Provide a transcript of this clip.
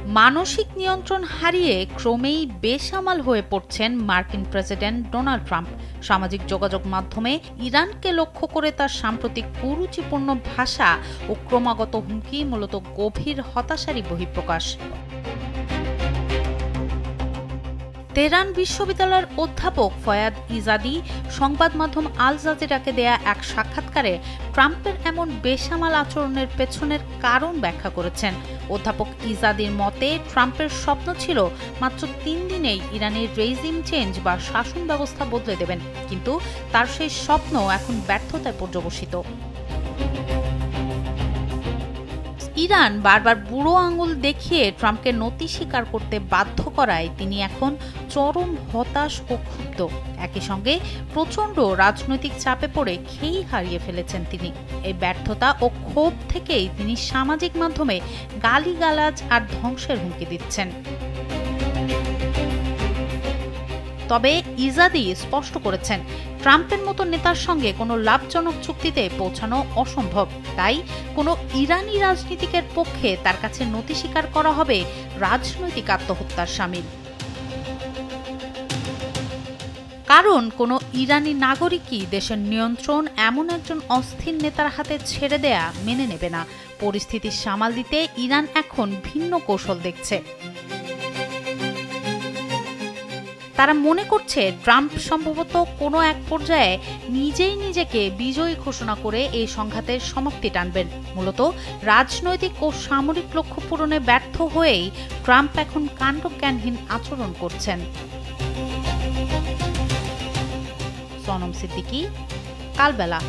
মানসিক নিয়ন্ত্রণ হারিয়ে ক্রমেই বেসামাল হয়ে পড়ছেন মার্কিন প্রেসিডেন্ট ডোনাল্ড ট্রাম্প। সামাজিক যোগাযোগ মাধ্যমে ইরানকে লক্ষ্য করে তার সাম্প্রতিক কুরুচিপূর্ণ ভাষা ও ক্রমাগত হুমকি মূলত গভীর হতাশারই বহিঃপ্রকাশ। তেহরান বিশ্ববিদ্যালয়ের অধ্যাপক ফয়াদ ইজাদি সংবাদ মাধ্যম আল জাজিরাকে দেয়া এক সাক্ষাৎকারে ট্রাম্পের এমন বেসামাল আচরণের পেছনের কারণ ব্যাখ্যা করেছেন। অধ্যাপক ইজাদির মতে, ট্রাম্পের স্বপ্ন ছিল মাত্র ৩ দিনেই ইরানের রেজিম চেঞ্জ বা শাসন ব্যবস্থা বদলে দেবেন, কিন্তু তার সেই স্বপ্ন এখন ব্যর্থতায় পর্যবসিত। ইরান বারবার বুড়ো আঙুল দেখিয়ে ট্রাম্পকে নতি স্বীকার করতে বাধ্য করায় তিনি এখন চরম হতাশ ও ক্ষুব্ধ। একই সঙ্গে প্রচণ্ড রাজনৈতিক চাপে পড়ে খেই হারিয়ে ফেলেছেন তিনি। এই ব্যর্থতা ও ক্ষোভ থেকেই তিনি সামাজিক মাধ্যমে গালিগালাজ আর ধ্বংসের হুমকি দিচ্ছেন। তবে ইজাদি স্পষ্ট করেছেন, ট্রাম্পের মতো নেতার সঙ্গে কোনো লাভজনক চুক্তিতে পৌঁছানো অসম্ভব। তাই কোনো ইরানি রাজনীতিকের পক্ষে তার কাছে নতি স্বীকার করা হবে রাজনৈতিক আত্মহত্যার শামিল। কারণ কোনো ইরানি নাগরিকই দেশের নিয়ন্ত্রণ এমন একজন অস্থির নেতার হাতে ছেড়ে দেয়া মেনে নেবে না। পরিস্থিতি সামাল দিতে ইরান এখন ভিন্ন কৌশল দেখছে। তারা মনে করছে ট্রাম্প সম্ভবত কোনো এক পর্যায়ে নিজেই নিজেকে বিজয়ী ঘোষণা করে এই সংঘাতের সমাপ্তি টানবেন। মূলত রাজনৈতিক ও সামরিক লক্ষ্য পূরণে ব্যর্থ হয়েই ট্রাম্প এখন কাণ্ডজ্ঞানহীন আচরণ করছেন। সনম সিদ্দিকী, কালবেলা।